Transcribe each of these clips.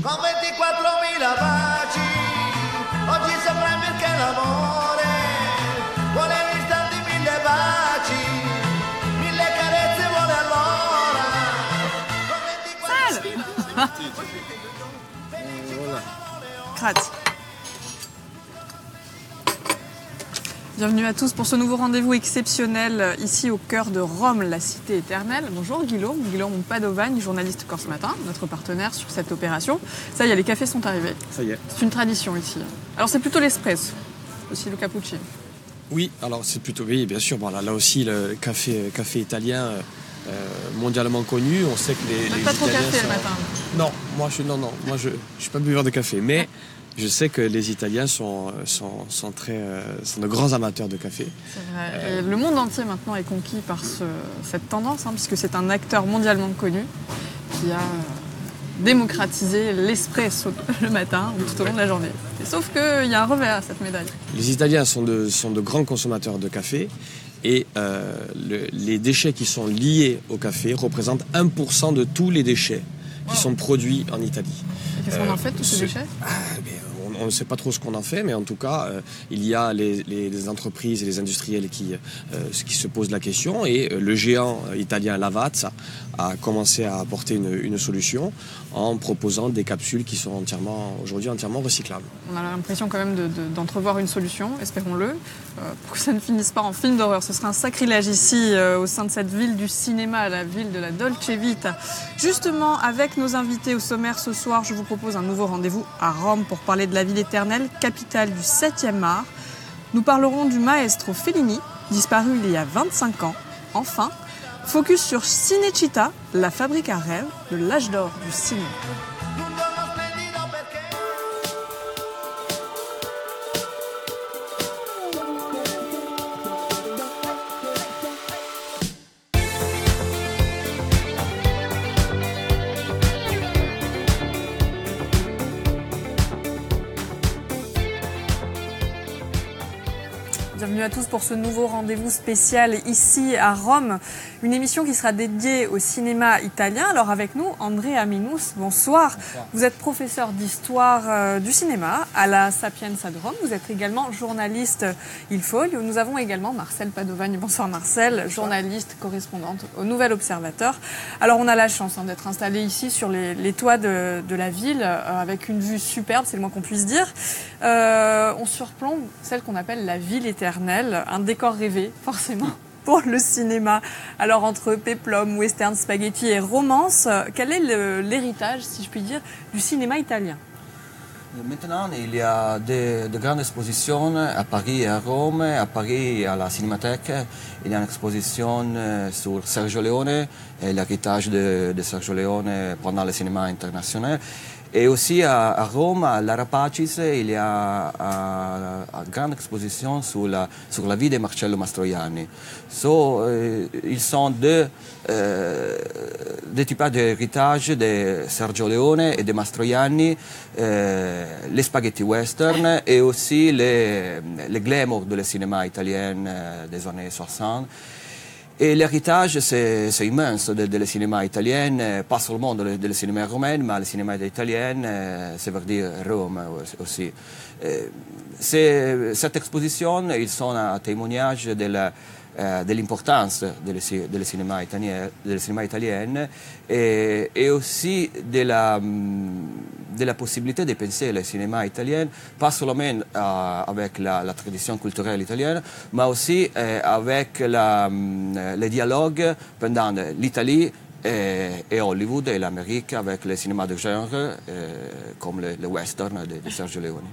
con 24.000 baci, oggi sembra perché l'amore vuole all'istante 1000 baci, 1000 carezze vuole all'ora, con 24.000 Voilà. Crate. Bienvenue à tous pour ce nouveau rendez-vous exceptionnel ici au cœur de Rome, la cité éternelle. Bonjour Guillaume Padovani, journaliste Corse Matin, notre partenaire sur cette opération. Ça y est, les cafés sont arrivés. Ça y est. C'est une tradition ici. Alors c'est plutôt l'espresso, aussi le cappuccino. Oui, alors c'est plutôt, oui, bien sûr. Bon, là aussi, le café italien mondialement connu. On sait que les pas trop Italiens café sont... le matin. Non, moi je suis pas buveur de café, mais je sais que les Italiens sont de grands amateurs de café. C'est vrai. Et le monde entier maintenant est conquis par cette tendance, puisque c'est un acteur mondialement connu qui a démocratisé l'espresso le matin ou tout au long de la journée. Et sauf qu'il y a un revers à cette médaille. Les Italiens sont de grands consommateurs de café et les déchets qui sont liés au café représentent 1% de tous les déchets qui sont produits en Italie. Et qu'est-ce qu'on en fait de tous ces déchets ? On ne sait pas trop ce qu'on en fait, mais en tout cas, il y a les entreprises et les industriels qui se posent la question. Et le géant italien Lavazza a commencé à apporter une solution en proposant des capsules qui sont aujourd'hui entièrement recyclables. On a l'impression quand même d'entrevoir une solution, espérons-le, pour que ça ne finisse pas en film d'horreur. Ce sera un sacrilège ici, au sein de cette ville du cinéma, la ville de la Dolce Vita. Justement, avec nos invités au sommaire ce soir, je vous propose un nouveau rendez-vous à Rome pour parler de la ville éternelle, capitale du 7e art. Nous parlerons du maestro Fellini, disparu il y a 25 ans. Enfin, focus sur Cinecittà, la fabrique à rêves, l'âge d'or du cinéma. Bienvenue à tous pour ce nouveau rendez-vous spécial ici à Rome. Une émission qui sera dédiée au cinéma italien. Alors avec nous, Andrea Aminous, bonsoir. Vous êtes professeur d'histoire du cinéma à la Sapienza de Rome. Vous êtes également journaliste Il Foglio. Nous avons également Marcel Padovani. Bonsoir Marcel, journaliste, correspondante au Nouvel Observateur. Alors on a la chance d'être installé ici sur les toits de la ville avec une vue superbe, c'est le moins qu'on puisse dire. On surplombe celle qu'on appelle la ville éternelle, un décor rêvé, forcément, pour le cinéma. Alors, entre péplum, western, spaghetti et romance, quel est l'héritage, si je puis dire, du cinéma italien ? Maintenant, il y a de grandes expositions à Paris et à Rome. À Paris, à la Cinémathèque, il y a une exposition sur Sergio Leone et l'héritage de Sergio Leone pendant le cinéma international. Et aussi à Rome, à l'Arapacis, il y a une grande exposition sur la vie de Marcello Mastroianni. Ils sont deux types d'héritage de Sergio Leone et de Mastroianni, les spaghetti western et aussi les glamour du cinéma italien des années 60. Et l'héritage, c'est immense du cinéma italien, pas seulement du cinéma romain, mais le cinéma italien, ça veut dire Rome aussi. Cette exposition, ils sont un témoignage de l'importance du cinéma italien et aussi de la possibilité de penser le cinéma italien, pas seulement avec la tradition culturelle italienne, mais aussi avec le dialogue pendant l'Italie et Hollywood et l'Amérique avec le cinéma de genre comme le western de Sergio Leone.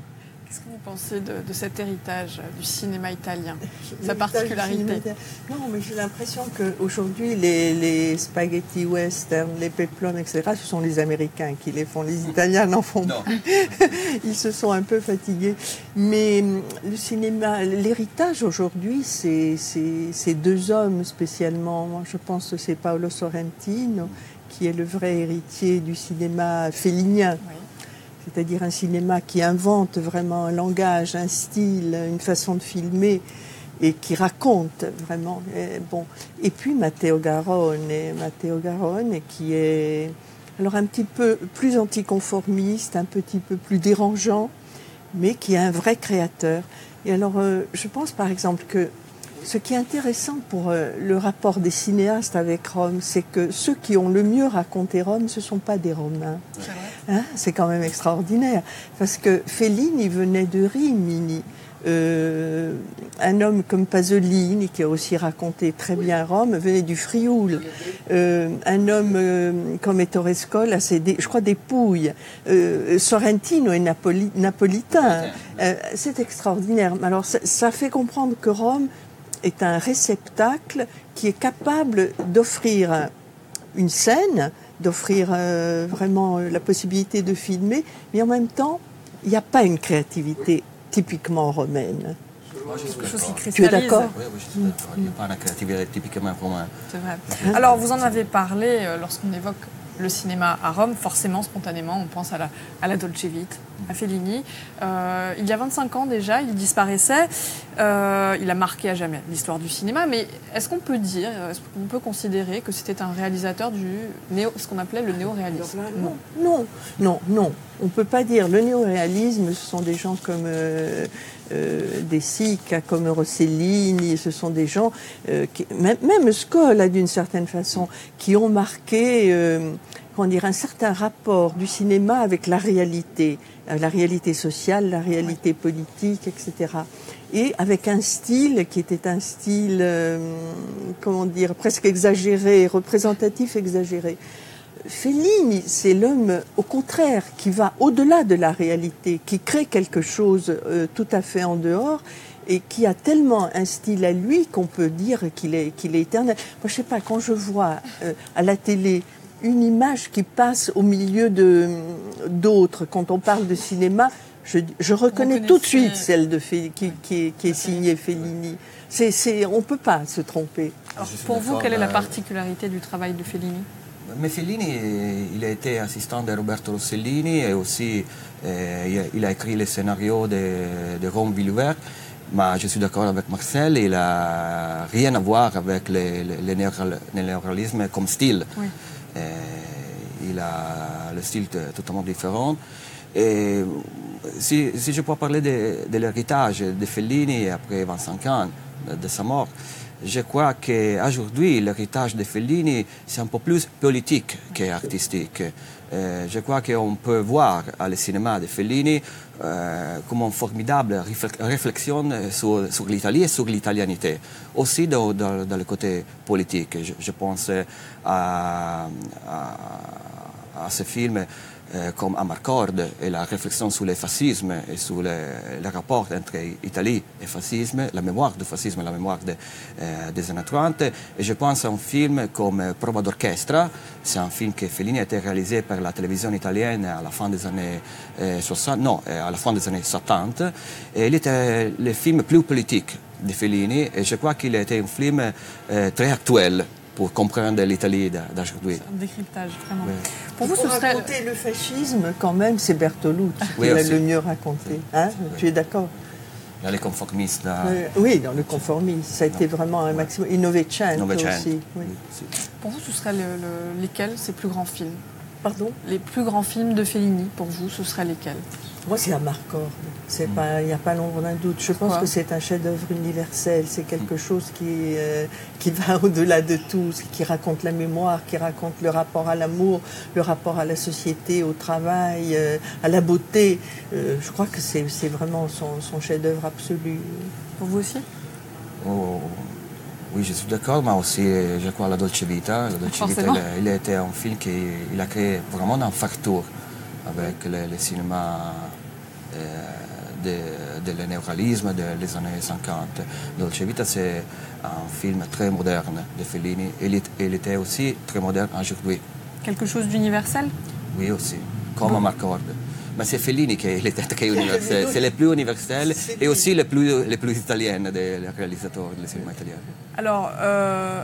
Qu'est-ce que vous pensez de cet héritage du cinéma italien, sa particularité ? Non, mais j'ai l'impression qu'aujourd'hui, les spaghetti western, les peplum, etc., ce sont les Américains qui les font. Les Italiens n'en font plus. Ils se sont un peu fatigués. Mais le cinéma, l'héritage aujourd'hui, c'est ces deux hommes spécialement. Moi, je pense que c'est Paolo Sorrentino, qui est le vrai héritier du cinéma fellinien. Oui. C'est-à-dire un cinéma qui invente vraiment un langage, un style, une façon de filmer et qui raconte vraiment. Et puis Matteo Garrone qui est alors un petit peu plus anticonformiste, un petit peu plus dérangeant, mais qui est un vrai créateur. Et alors, je pense par exemple que ce qui est intéressant pour le rapport des cinéastes avec Rome, c'est que ceux qui ont le mieux raconté Rome, ce ne sont pas des Romains. Hein, c'est quand même extraordinaire. Parce que Fellini venait de Rimini. Un homme comme Pasolini, qui a aussi raconté très bien Rome, venait du Frioul. Un homme comme Ettore Scola, je crois des Pouilles. Sorrentino est napolitain. C'est extraordinaire. Alors ça fait comprendre que Rome est un réceptacle qui est capable d'offrir une scène, d'offrir vraiment la possibilité de filmer, mais en même temps, il n'y a pas une créativité typiquement romaine. Quelque chose qui cristallise. Tu es d'accord? Oui, je suis d'accord. Il n'y a pas une créativité typiquement romaine. C'est vrai. Alors, vous en avez parlé lorsqu'on évoque le cinéma à Rome, forcément, spontanément, on pense à la Dolce Vita, à Fellini. Il y a 25 ans déjà, il disparaissait. Il a marqué à jamais l'histoire du cinéma. Mais est-ce qu'on peut dire, est-ce qu'on peut considérer que c'était un réalisateur ce qu'on appelait le néo-réalisme? Non. On ne peut pas dire. Le néo-réalisme, ce sont des gens comme De Sica, comme Rossellini, ce sont des gens, même Scola d'une certaine façon, qui ont marqué un certain rapport du cinéma avec la réalité sociale, la réalité politique, etc. Et avec un style qui était un style, presque exagéré, représentatif exagéré. Fellini, c'est l'homme, au contraire, qui va au-delà de la réalité, qui crée quelque chose tout à fait en dehors et qui a tellement un style à lui qu'on peut dire qu'il est éternel. Moi, je sais pas, quand je vois à la télé une image qui passe au milieu d'autres, quand on parle de cinéma, je reconnais tout de suite celle qui est signée Fellini. On ne peut pas se tromper. Alors, pour vous, quelle est la particularité du travail de Fellini? Mais Fellini, il a été assistant de Roberto Rossellini et aussi il a écrit le scénario de Rome Ville Ouverte. Mais je suis d'accord avec Marcel, il n'a rien à voir avec le néoréalisme comme style. Oui. Il a le style totalement différent. Et si je peux parler de l'héritage de Fellini après 25 ans de sa mort, je crois qu'aujourd'hui, l'héritage de Fellini, c'est un peu plus politique qu'artistique. Je crois qu'on peut voir le cinéma de Fellini comme une formidable réflexion sur l'Italie et sur l'italianité. Aussi dans le côté politique. Je pense à ce film comme Amarcord et la réflexion sur le fascisme et sur le rapport entre Italie et fascisme, la mémoire du fascisme et la mémoire des années 30. Et je pense à un film comme Prova d'orchestra. C'est un film que Fellini a été réalisé par la télévision italienne à la fin des années 60, à la fin des années 70. Et il était le film plus politique de Fellini et je crois qu'il a été un film très actuel pour comprendre l'Italie d'aujourd'hui. C'est un décryptage, vraiment. Oui. Pour raconter le fascisme, quand même, c'est Bertolucci qui l'a le mieux raconté. Hein? Oui. Tu es d'accord? Il y a les conformistes. Oui, dans le conformisme. Ça a été vraiment un maximum. Et Novecento aussi. Oui. Pour vous, ce serait lesquels, ces plus grands films? Pardon? Les plus grands films de Fellini, pour vous, ce seraient lesquels? Moi, c'est Amarcord. Il n'y a pas l'ombre d'un doute. Je pense que c'est un chef-d'œuvre universel. C'est quelque chose qui va au-delà de tout, qui raconte la mémoire, qui raconte le rapport à l'amour, le rapport à la société, au travail, à la beauté. Je crois que c'est vraiment son chef-d'œuvre absolu. Pour vous aussi? Oui, je suis d'accord, mais aussi, je crois, La Dolce Vita. La Dolce Vita, il a été un film qui a créé vraiment un facteur avec le cinéma de néoréalisme des années 50. Dolce Vita, c'est un film très moderne de Fellini et il était aussi très moderne aujourd'hui. Quelque chose d'universel? Oui, aussi, comme Amarcord. Mais c'est Fellini qui est très universel. C'est le plus universel et aussi le plus italien des réalisateurs du cinéma italien. Alors,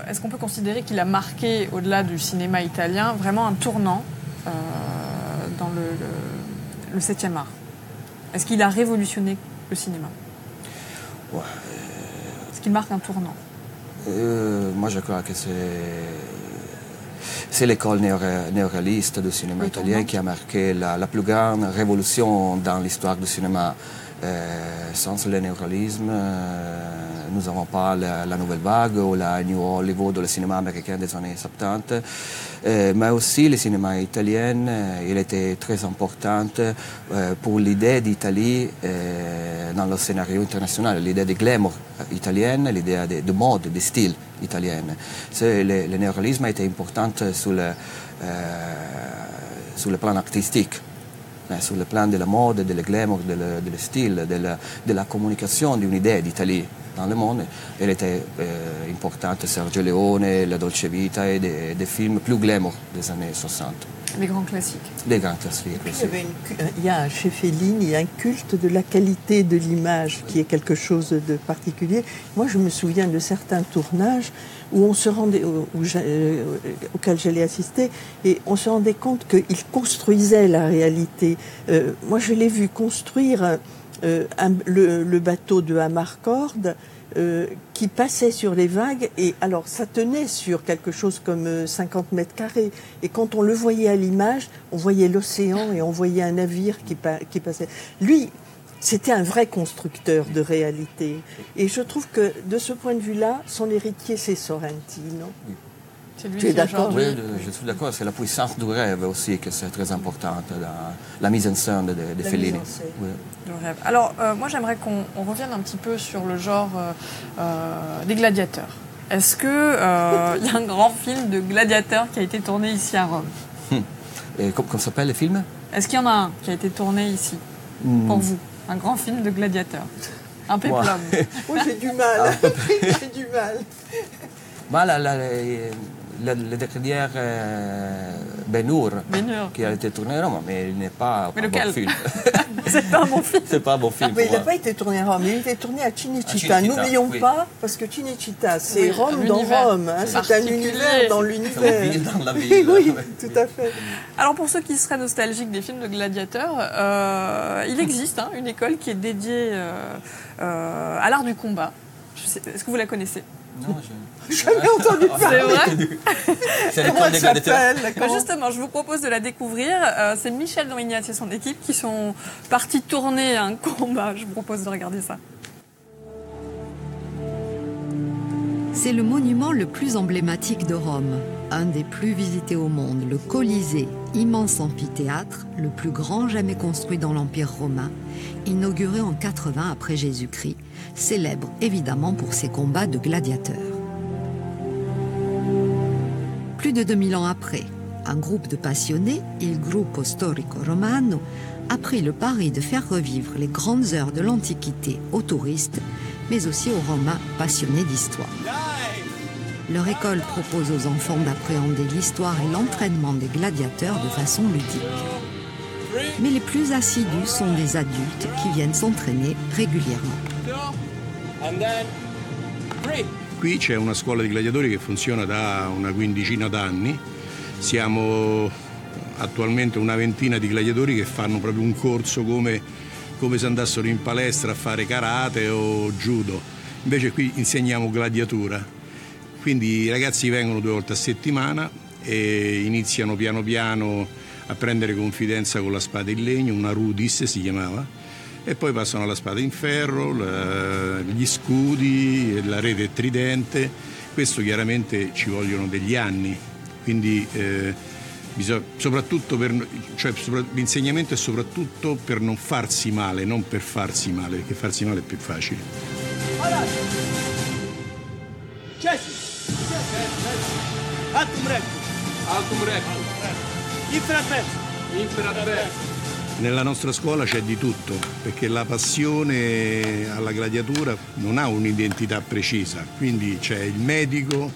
est-ce qu'on peut considérer qu'il a marqué, au-delà du cinéma italien, vraiment un tournant dans le 7e art? Est-ce qu'il a révolutionné le cinéma? Est-ce qu'il marque un tournant? Moi, je crois que c'est l'école néoréaliste du cinéma italien qui a marqué la plus grande révolution dans l'histoire du cinéma. Sans le néoréalisme, nous n'avons pas la nouvelle vague ou la New Hollywood ou le cinéma américain des années 70, mais aussi le cinéma italien, il était très important pour l'idée d'Italie dans le scénario international, l'idée de glamour italienne, l'idée de mode, de style italien. Le néoréalisme a été important sur le plan artistique. Sur le plan de la mode, de la glamour, du style, de la communication d'une idée d'Italie dans le monde, elle était importante. Sergio Leone, La Dolce Vita et des films plus glamour des années 60. Les grands classiques. Les grands classiques, aussi. Il y a chez Fellini, il y a un culte de la qualité de l'image qui est quelque chose de particulier. Moi, je me souviens de certains tournages où on se rendait, auxquels j'allais assister, et on se rendait compte qu'il construisait la réalité. Moi, je l'ai vu construire le bateau de Amarcord qui passait sur les vagues, et alors ça tenait sur quelque chose comme 50 mètres carrés, et quand on le voyait à l'image, on voyait l'océan et on voyait un navire qui passait. Lui, c'était un vrai constructeur de réalité. Et je trouve que, de ce point de vue-là, son héritier, c'est Sorrentino. C'est lui Tu es d'accord? Oui, je suis d'accord. C'est la puissance du rêve aussi que c'est très importante dans la mise en scène de Fellini. Oui. Le rêve. Alors, moi, j'aimerais qu'on revienne un petit peu sur le genre des gladiateurs. Est-ce qu'il y a un grand film de gladiateurs qui a été tourné ici à Rome? Et comment s'appelle le film? Est-ce qu'il y en a un qui a été tourné ici, pour vous? Un grand film de gladiateurs. Un péplum. Oui, j'ai du mal. J'ai du mal. La dernière Ben-Hur, qui a été tourné à Rome, mais il n'est pas un bon film. C'est pas un bon film. C'est pas un bon film. Mais il n'a pas été tourné à Rome, il a été tourné à Cinecittà. N'oublions pas, parce que Cinecittà, c'est Rome dans Rome. Hein, c'est un univers dans l'univers. C'est une ville dans la ville. Oui, tout à fait. Alors pour ceux qui seraient nostalgiques des films de gladiateurs, il existe une école qui est dédiée à l'art du combat. Est-ce que vous la connaissez? Non, je n'ai jamais entendu parler. C'est vrai? C'est l'école des gladiateurs. Justement, je vous propose de la découvrir. C'est Michel Domignati et son équipe qui sont partis tourner un combat. Je vous propose de regarder ça. C'est le monument le plus emblématique de Rome, un des plus visités au monde, le Colisée, immense amphithéâtre, le plus grand jamais construit dans l'Empire romain, inauguré en 80 après Jésus-Christ, célèbre évidemment pour ses combats de gladiateurs. Plus de 2000 ans après, un groupe de passionnés, il Gruppo Storico Romano, a pris le pari de faire revivre les grandes heures de l'Antiquité aux touristes, mais aussi aux Romains passionnés d'histoire. Leur école propose aux enfants d'appréhender l'histoire et l'entraînement des gladiateurs de façon ludique. Mais les plus assidus sont des adultes qui viennent s'entraîner régulièrement. Qui c'è una scuola di gladiatori che funziona da una quindicina d'anni. Siamo attualmente una ventina di gladiatori che fanno proprio un corso come se andassero in palestra a fare karate o judo. Invece qui insegniamo gladiatura. Quindi i ragazzi vengono 2 volte a settimana e iniziano piano piano a prendere confidenza con la spada in legno, una rudis si chiamava, e poi passano alla spada in ferro, gli scudi, la rete tridente. Questo chiaramente ci vogliono degli anni, quindi soprattutto l'insegnamento è soprattutto per non farsi male, non per farsi male, perché farsi male è più facile. Nella nostra scuola c'è di tutto, perché la passione alla gladiatura non ha un'identità precisa, quindi c'è il medico,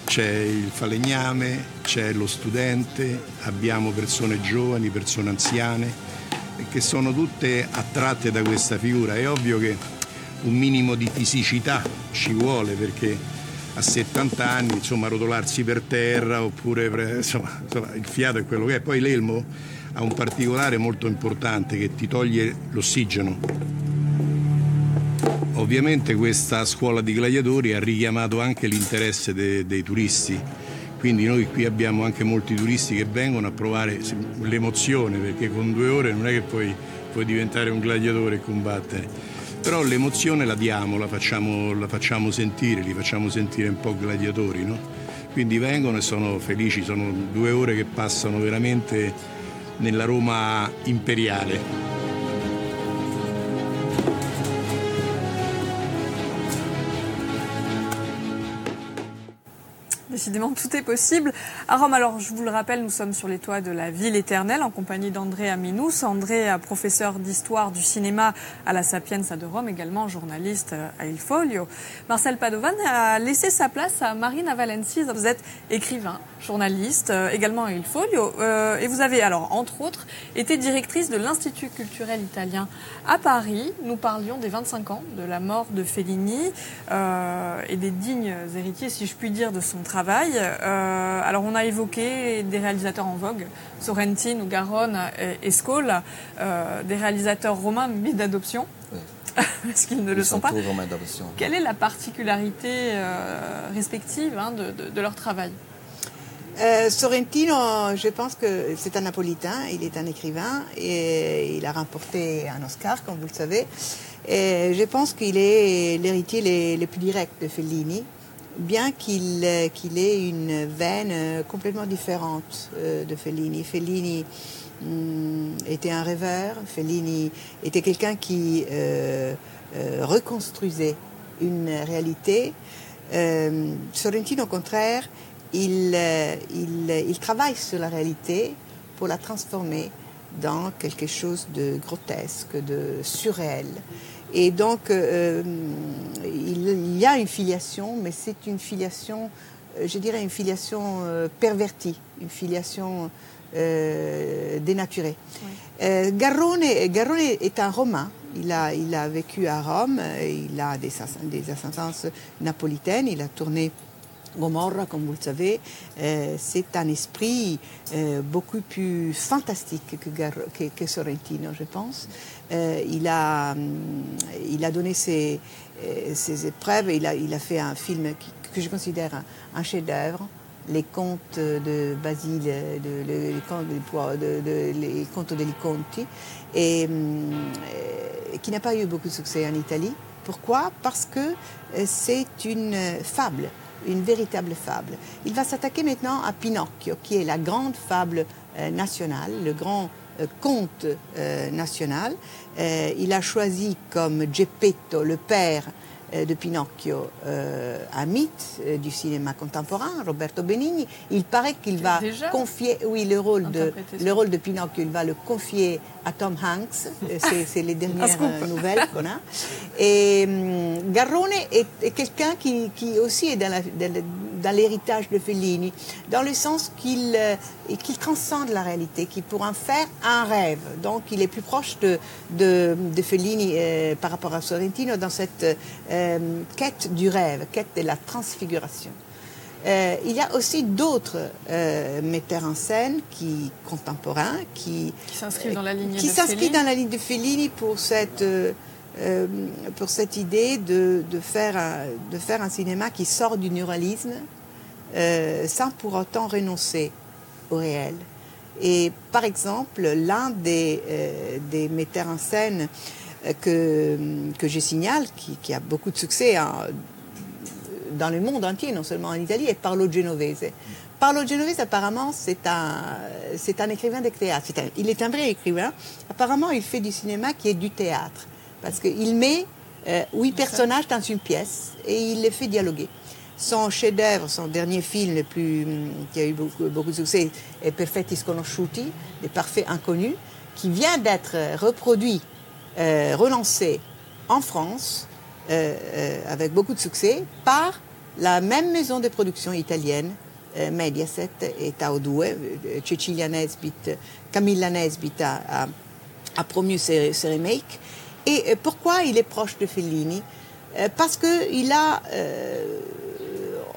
c'è il falegname, c'è lo studente, abbiamo persone giovani, persone anziane, che sono tutte attratte da questa figura. È ovvio che un minimo di fisicità ci vuole, perché a 70 anni, insomma, rotolarsi per terra oppure, insomma, il fiato è quello che è. Poi l'elmo ha un particolare molto importante che ti toglie l'ossigeno. Ovviamente questa scuola di gladiatori ha richiamato anche l'interesse dei turisti, Quindi noi qui abbiamo anche molti turisti che vengono a provare l'emozione, perché con 2 ore non è che puoi diventare un gladiatore e combattere, però l'emozione la diamo, la facciamo sentire, li facciamo sentire un po' gladiatori, no? Quindi vengono e sono felici, sono 2 ore che passano veramente nella Roma imperiale. Décidément, tout est possible. À Rome, alors, je vous le rappelle, nous sommes sur les toits de la Ville éternelle en compagnie d'André Aminous. André, professeur d'histoire du cinéma à la Sapienza de Rome, également journaliste à Il Foglio. Marcel Padovan a laissé sa place à Marina Valensi. Vous êtes écrivain, journaliste, également à Il Foglio. Et vous avez, alors, entre autres, été directrice de l'Institut culturel italien à Paris. Nous parlions des 25 ans de la mort de Fellini et des dignes héritiers, si je puis dire, de son travail. Alors on a évoqué des réalisateurs en vogue, Sorrentino, Garrone et Scola, des réalisateurs romains mais d'adoption, oui. Parce qu'ils ne le sont pas. Quelle est la particularité respective de leur travail? Sorrentino, je pense que c'est un napolitain, il est un écrivain et il a remporté un Oscar, comme vous le savez. Et je pense qu'il est l'héritier le plus direct de Fellini, bien qu'il ait une veine complètement différente de Fellini. Fellini était un rêveur, Fellini était quelqu'un qui reconstruisait une réalité. Sorrentino, au contraire, il travaille sur la réalité pour la transformer dans quelque chose de grotesque, de surréel. Et donc, il y a une filiation, mais c'est une filiation, je dirais une filiation pervertie, une filiation dénaturée. Oui. Garrone est un Romain. Il a vécu à Rome, il a des ascendances napolitaines, il a tourné Gomorra, comme vous le savez. C'est un esprit beaucoup plus fantastique que Sorrentino, je pense. Il a donné ses épreuves, il a fait un film que je considère un chef-d'œuvre, les contes de Basile, les contes de Liconti, et qui n'a pas eu beaucoup de succès en Italie. Pourquoi? Parce que c'est une fable, une véritable fable. Il va s'attaquer maintenant à Pinocchio, qui est la grande fable nationale, le grand conte national. Il a choisi comme Geppetto, le père de Pinocchio, un mythe du cinéma contemporain, Roberto Benigni. Il paraît qu'il va confier, oui, le rôle de Pinocchio, il va le confier à Tom Hanks. C'est les dernières nouvelles qu'on a. Et Garrone est quelqu'un qui aussi est dans l'héritage de Fellini, dans le sens qu'il transcende la réalité, qu'il pourra en faire un rêve. Donc il est plus proche de Fellini par rapport à Sorrentino dans cette quête du rêve, quête de la transfiguration. Il y a aussi d'autres metteurs en scène contemporains qui s'inscrivent dans la ligne de Fellini pour cette idée de faire un cinéma qui sort du néoréalisme sans pour autant renoncer au réel. Et par exemple, l'un des metteurs en scène que je signale, qui a beaucoup de succès dans le monde entier, non seulement en Italie, est Paolo Genovese. Paolo Genovese, apparemment, c'est un écrivain de théâtre. Il est un vrai écrivain. Apparemment, il fait du cinéma qui est du théâtre. Parce qu'il met 8 personnages dans une pièce et il les fait dialoguer. Son chef-d'œuvre, son dernier film qui a eu beaucoup de succès, est Perfetti Sconosciuti, des Parfaits Inconnus, qui vient d'être reproduit, relancé en France, avec beaucoup de succès, par la même maison de production italienne, Mediaset et Tao2. Camilla Nesbitt a promu ces remakes. Et pourquoi il est proche de Fellini? Parce qu'il a...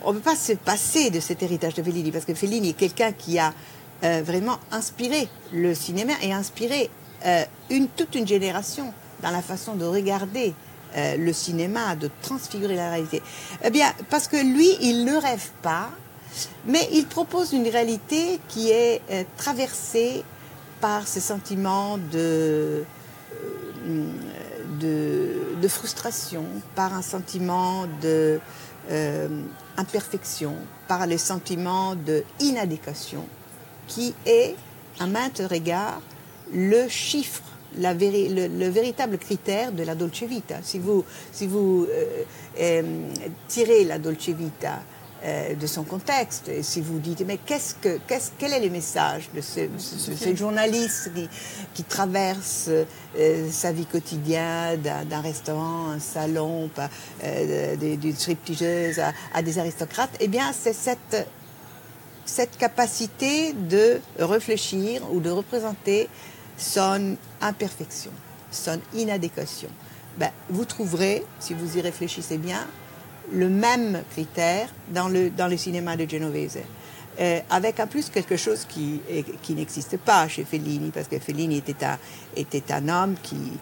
on ne peut pas se passer de cet héritage de Fellini, parce que Fellini est quelqu'un qui a vraiment inspiré le cinéma et inspiré toute une génération dans la façon de regarder le cinéma, de transfigurer la réalité. Eh bien, parce que lui, il ne rêve pas, Mais il propose une réalité qui est traversée par ce sentiment de frustration, par un sentiment d'imperfection, par le sentiment d'inadéquation, qui est, à maintes regards, le chiffre, le véritable critère de la Dolce Vita. Si vous tirez la Dolce Vita de son contexte, et si vous dites mais quel est le message de ce journaliste qui traverse sa vie quotidienne d'un restaurant, un salon, d'une stripteaseuse à des aristocrates, eh bien c'est cette capacité de réfléchir ou de représenter son imperfection, son inadéquation. Vous trouverez, si vous y réfléchissez bien, le même critère dans le cinéma de Genovese, avec en plus quelque chose qui n'existe pas chez Fellini, parce que Fellini était un homme qui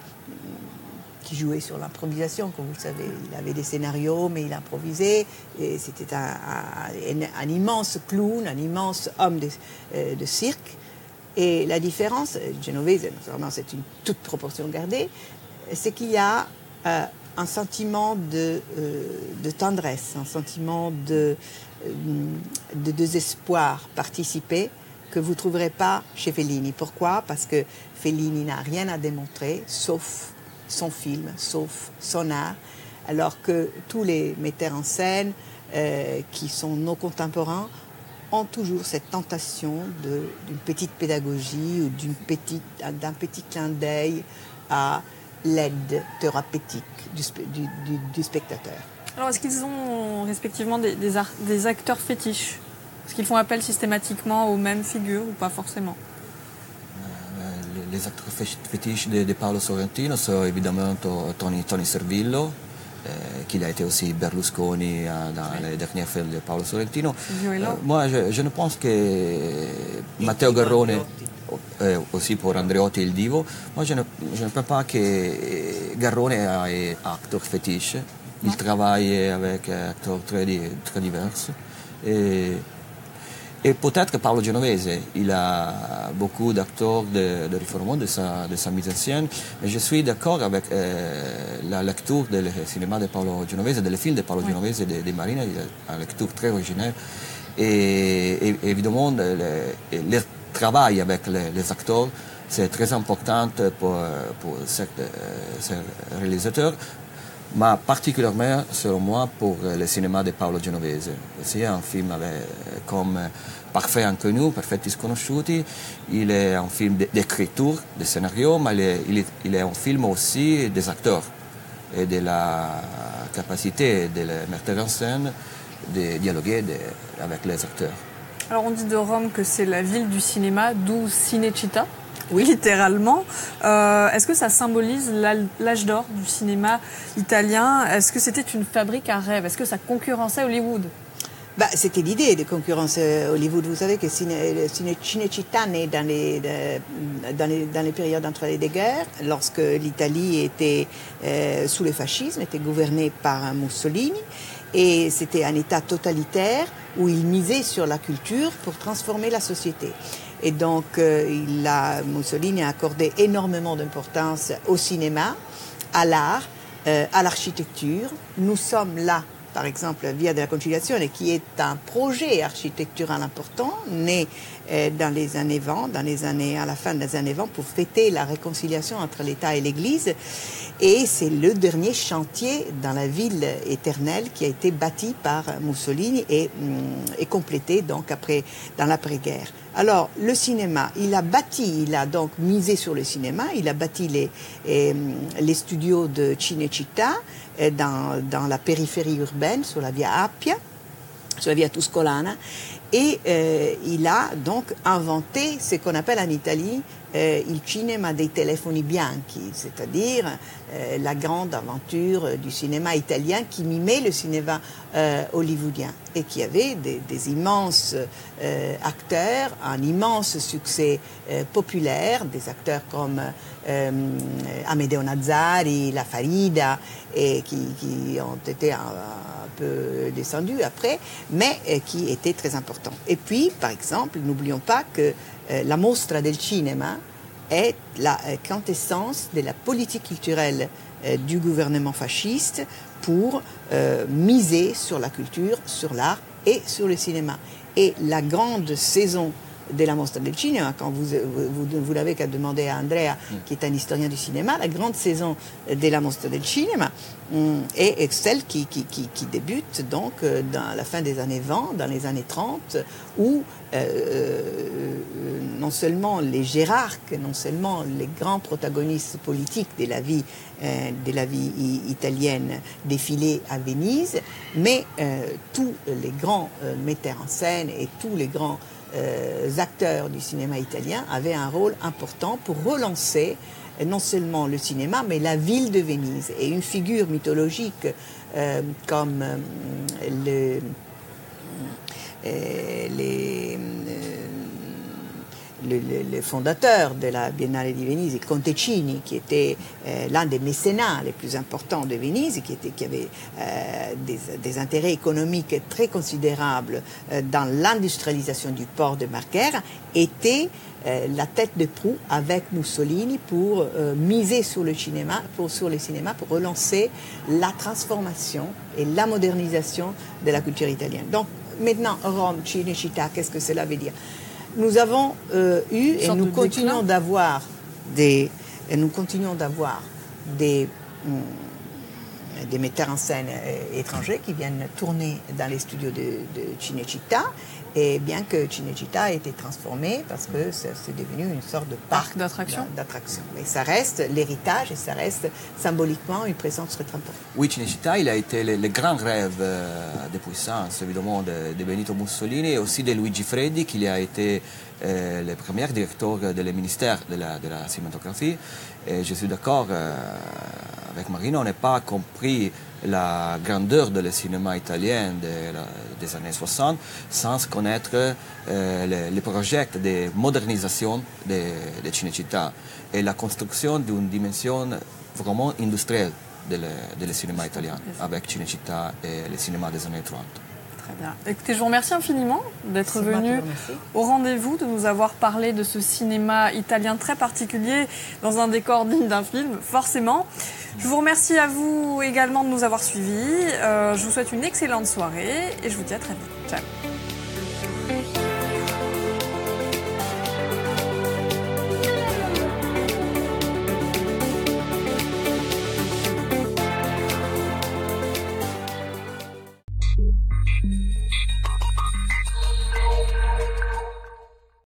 jouait sur l'improvisation, comme vous le savez. Il avait des scénarios, mais il improvisait, et c'était un immense clown, un immense homme de cirque. Et la différence, Genovese, naturellement c'est une toute proportion gardée, c'est qu'il y a un sentiment de tendresse, un sentiment de désespoir participé que vous ne trouverez pas chez Fellini. Pourquoi? Parce que Fellini n'a rien à démontrer, sauf son film, sauf son art, alors que tous les metteurs en scène qui sont nos contemporains ont toujours cette tentation d'une petite pédagogie ou d'un petit clin d'œil à l'aide thérapeutique du spectateur. Alors, est-ce qu'ils ont respectivement des acteurs fétiches? Est-ce qu'ils font appel systématiquement aux mêmes figures ou pas forcément? Les acteurs fétiches de Paolo Sorrentino sont évidemment Tony Servillo, qu'il a été aussi Berlusconi dans les derniers films de Paolo Sorrentino. Moi, je ne pense que Matteo Garrone, aussi pour Andreotti il Divo, moi je ne pense pas que Garrone est acteur fétiche. Il travaille avec acteurs très divers. Et peut-être que Paolo Genovese, il a beaucoup d'acteurs de réformant de sa mise en scène, mais je suis d'accord avec la lecture du cinéma de Paolo Genovese, des films de Paolo Genovese de Marina, il a une lecture très originale. Et évidemment, le travail avec les acteurs, c'est très important pour ces réalisateurs, mais particulièrement, selon moi, pour le cinéma de Paolo Genovese. C'est un film comme Parfait Inconnu, Perfetti Sconosciuti. Il est un film d'écriture, de scénario, mais il est un film aussi des acteurs et de la capacité de les mettre en scène de dialoguer avec les acteurs. Alors on dit de Rome que c'est la ville du cinéma, d'où Cinecittà. Oui, littéralement. Est-ce que ça symbolise l'âge d'or du cinéma italien? Est-ce que c'était une fabrique à rêve? Est-ce que ça concurrençait Hollywood? C'était l'idée de concurrencer Hollywood. Vous savez que Cinecittà naît dans les périodes entre les deux guerres, lorsque l'Italie était sous le fascisme, était gouvernée par Mussolini, et c'était un État totalitaire où il misait sur la culture pour transformer la société. Et donc, Mussolini a accordé énormément d'importance au cinéma, à l'art, à l'architecture. Nous sommes là, par exemple, Via della Conciliazione, qui est un projet architectural important, né dans les années 20, à la fin des années 20, pour fêter la réconciliation entre l'État et l'Église. Et c'est le dernier chantier dans la ville éternelle qui a été bâti par Mussolini et complété donc dans l'après-guerre. Alors, le cinéma, il a donc misé sur le cinéma, il a bâti les studios de Cinecittà dans la périphérie urbaine, sur la via Appia, sur la via Tuscolana, et il a donc inventé ce qu'on appelle en Italie il cinema dei telefoni bianchi, c'est-à-dire la grande aventure du cinéma italien qui mimait le cinéma hollywoodien et qui avait des immenses acteurs, un immense succès populaire, des acteurs comme Amedeo Nazzari, La Farida, et qui ont été peu descendu après, mais qui était très important. Et puis, par exemple, n'oublions pas que la Mostra del Cinema est la quintessence de la politique culturelle du gouvernement fasciste pour miser sur la culture, sur l'art et sur le cinéma. Et la grande saison de la Mostra del Cinema, quand vous n'avez qu'à demander à Andrea, qui est un historien du cinéma, la grande saison de la Mostra del Cinema est celle qui débute donc dans la fin des années 20, dans les années 30, où non seulement les hiérarques, non seulement les grands protagonistes politiques de la vie italienne défilaient à Venise, mais tous les grands metteurs en scène et tous les grands acteurs du cinéma italien avaient un rôle important pour relancer non seulement le cinéma, mais la ville de Venise. Et une figure mythologique comme le fondateur de la Biennale di Venise, Contecini, qui était l'un des mécénats les plus importants de Venise, qui avait des intérêts économiques très considérables dans l'industrialisation du port de Marghera, était la tête de proue avec Mussolini pour miser sur le cinéma, pour relancer la transformation et la modernisation de la culture italienne. Donc maintenant, Rome, Cinecittà, qu'est-ce que cela veut dire? Nous avons eu et nous continuons d'avoir des metteurs en scène étrangers qui viennent tourner dans les studios de Cinecittà, et bien que Cinecittà ait été transformé parce que c'est devenu une sorte de parc d'attractions. Mais ça reste l'héritage et ça reste symboliquement une présence très importante. Oui, Cinecittà, il a été le grand rêve de puissance, évidemment, de Benito Mussolini et aussi de Luigi Freddi, qui a été le premier directeur du ministère de la cinématographie. Et je suis d'accord avec Marino, on n'a pas compris la grandeur du cinéma italien des années 60 sans connaître les projets de modernisation de Cinecittà et la construction d'une dimension vraiment industrielle du cinéma italien avec Cinecittà et le cinéma des années 30. Très bien. Écoutez, je vous remercie infiniment d'être venu au rendez-vous, de nous avoir parlé de ce cinéma italien très particulier dans un décor digne d'un film, forcément. Je vous remercie à vous également de nous avoir suivis. Je vous souhaite une excellente soirée et je vous dis à très vite. Ciao.